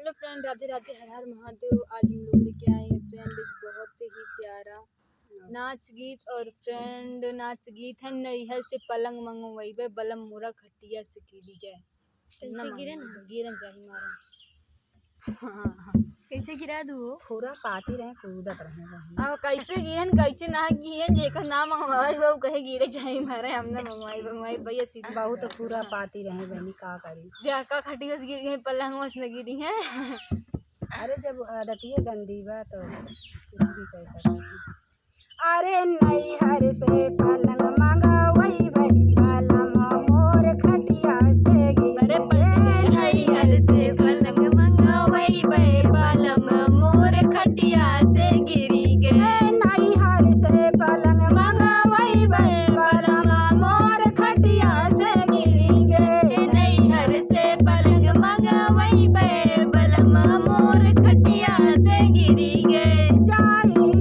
Hello friend, Radhe Radhe, हर हर महादेव। आज हम लोग लेके आए हैं फ्रेंड एक बहुत ही प्यारा नाच गीत। और फ्रेंड नाच गीत है नैहर से पलंग मंगवाइबे बलम मोरा खटिया से गिरी गए गिरन जाही मारा। हाँ कैसे गिरा दू थोड़ा पाती रहे कूदत रहे अब कैसे गिरन कैसे ना गिरन जेकर ना मंगवाई वो कहे गिरे जाही मारे। हमने मंगवाई भैया सीधी बहुत तो पूरा पाती रहे बहनी का करी जाका खटिया से गिर गई पलंग से गिरी है। अरे जब आदतिये गंदी बा तो कुछ भी कह सकते। अरे नैहर से पलंग मंगवाई बलम मोर खटिया से गिरे नैहर से पलंग मंगवाई बलम मोर खटिया से गिरी गए। नैहर से पलंग मंगवाई बलम मोर खटिया से गिरी गए। नैहर से पलंग मंगवाई बलम मोर खटिया से गिरी गए। जाई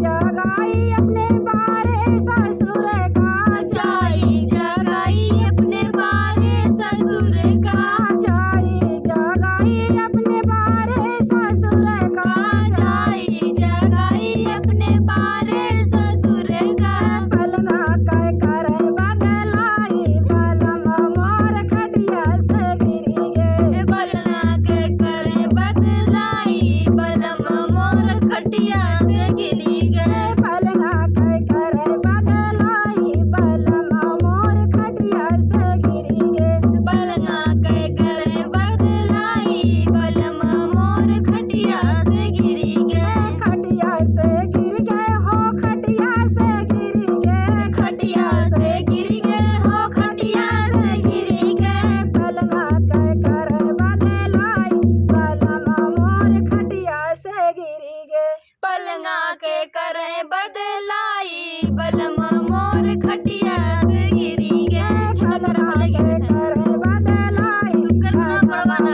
जगाई अपने बारे ससुर का जाई जगाई अपने बारे ससुर का जाई जगाई अपने बारे ससुर का जाई जगाई अपने बारे ससुर का पलंगा कह करे बदलाई बलम मोर खटिया से गिरी गए। बलना के करे बदलाई बलम मोर खटिया से गिरी गए। पलंगा कह करे बदलाई बलम मोर खटिया से गिरी गए। बलना के करे बदलाई बलम मोर खटिया से गिरी गए। खटिया से गिर गए हो खटिया से गिर गए। खटिया से गिर गए हो खटिया से गिरी गए। पलंगा कह करे बदलाई बलम मोर खटिया से गिरी गए। पलंगा के करे बदलाई बलम मोर खटिया से गिरी गए। छलक रहा करे बदलाई बलम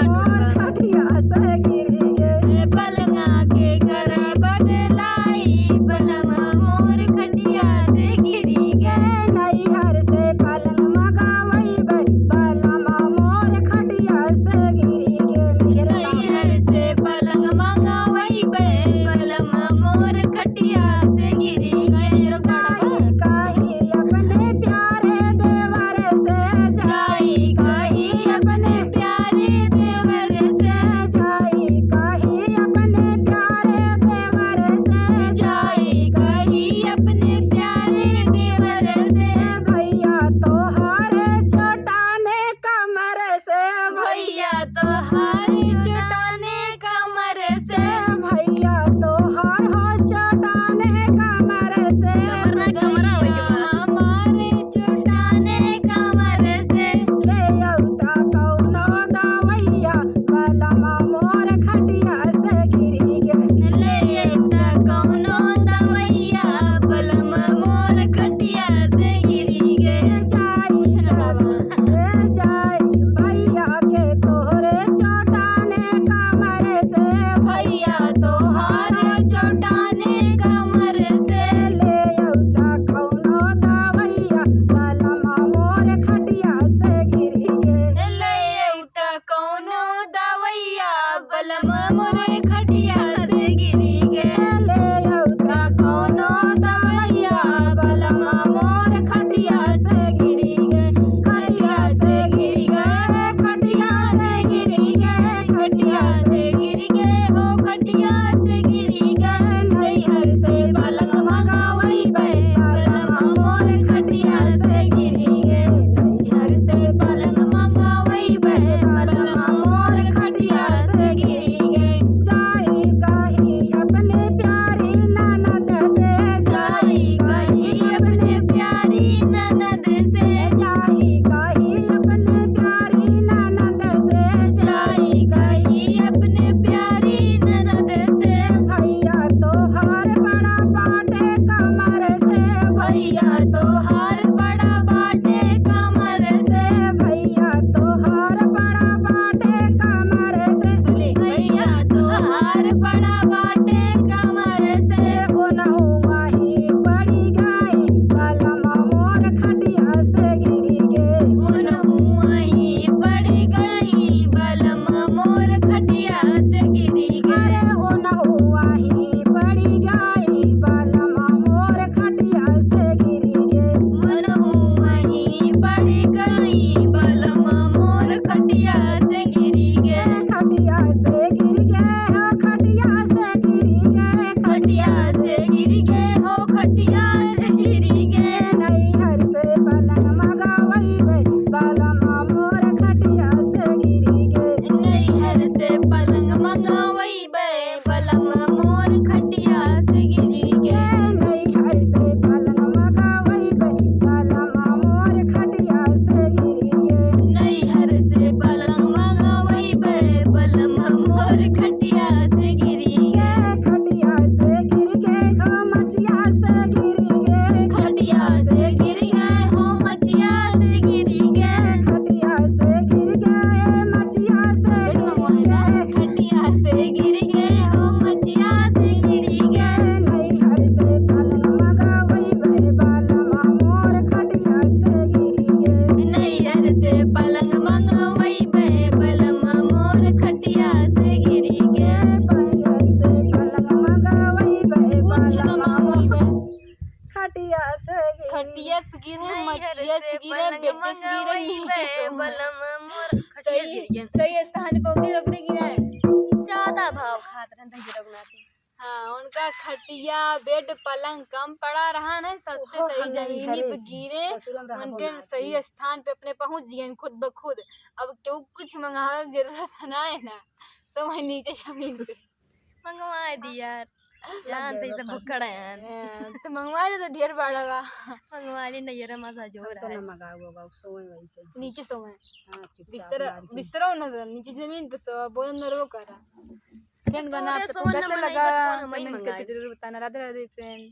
मोर खटिया से गिरी गए। पलंगा के करे बदलाई बलम मोर खटिया से गिरी गए। नैहर से पलंग मंगवाई बलम मोर खटिया से गिरी गए। नैहर से पलंग मंगवाई बलम मोर खटिया से गिरी गए। जाई कही अपने प्यारे देवर से जाई कही अपने प्यारे देवर से जाई कही अपने प्यारे देवर से जाई कही अपने प्यारे देवर से भैया तोहारे चोटाने कमर से भैया तो हारी चुटाने कमर से भैया तोहार हो चोटाने कमर से हमारे चुटाने कमर से ले औता कौनो दवैया बलम मोर खटिया से गिरी गए। ले अउता कौनो दवैया बलम मोर खटिया से गिरी गए। जाई भैया के तोहरे चोटाने कमर से भैया तो हारे चौटाने कमर से ले औता कौनो दवैया बलम मोर खटिया से गिरी गए। ले अउता कौनो दवैया बलम मोरे खटिया से गिरी गए। ले औता कौनो दवैया बलम मोर खटिया से गिरी गए। खटिया से गिरी गए खटिया से गिरी गए। खटिया से गिरी गए हो खटिया से गिरी गए। नैहर से पलंग मंगवाई बलम मोर खटिया से गिरी गए। नैहर से पलंग मंगवाई बलम मोर खटिया से गिरी गए। जाई कही अपने प्यारी ननद से जाई कही अपने प्यारी ननद से जाई कही अपने प्यारी ननद से जाई कही अपने प्यारी खटिया से गिरी गे अरे ओ न हुआ ही पड़ी गई बलमा मोर खटिया से गिरी गे मन वहीं पड़ गई बलम मोर खटिया से गिरी गे खटिया से गिर गए हो खटिया से गिरी गए खटिया से गिर गए हो खटिया से गिरी गे नहीं हर से पलंग मगावई बे बलमा मोर खटिया से गिरी गे नैहर से पलंग मंगावई बे बलम मोर खटिया से गिरी गे नहीं हर से पलंग मगावई बे बलमा मोर खटिया से गिरी गे नैहर से पलंग मंगावई बे बलम मोर खटिया से गिरी गे खटिया से गिर गए हो मचिया से गिरी गे खटिया से गिर गए हो मचिया से गिरी गे खटिया से गिर गए मचिया से गिरी गए खटिया से गिर गए हो मचिया से गिरी गे नहीं हर से पलंग मगावई बे बलमा मोर खटिया से गिरी गे नैहर से पलंग मंगवई बे बलम मोर खटिया से गिरी गे पैर से पलंग मगावई बे कुछ न बलमा मंगवई बे खटिया से गिरी खटिया से गिरे मचिया से गिरे बेटे से गिरे नीचे से बलम मोर खटिया से गिरी गे सही स्थान पे उन्हीं रगड़े गिरा ज्यादा भाव खात रहन थे रघुनाथी हाँ उनका खटिया बेड पलंग कम पड़ा रहा ना सबसे ओहो, सही हम जमीनी घरे पे से गिरे ससुरम रहा उनके बोला सही स्थान पे अपने पहुंच गए खुद ब खुद अब क्यों कुछ मंगा जरूरत ना है ना तो वही नीचे जमीन पे मंगवा दिया जान थे सब भुक्कड़ हैं तो मंगवा दे तो ढेर बड़ा बा मंगवा ले नैयर मजा जोर तो है न मगाओ बाबू सोए वैसे नीचे सो में हाँ चुपचाप बिस्तर मार के। बिस्तरा न नीचे जमीन पे सो बोल नरवो करा जन गाना थोड़े आपको सोने कैसे में नहीं लगा बचपन हम ही कमेंट मंगाए। करके जरूर बताना। राधे राधे फ्रेंड।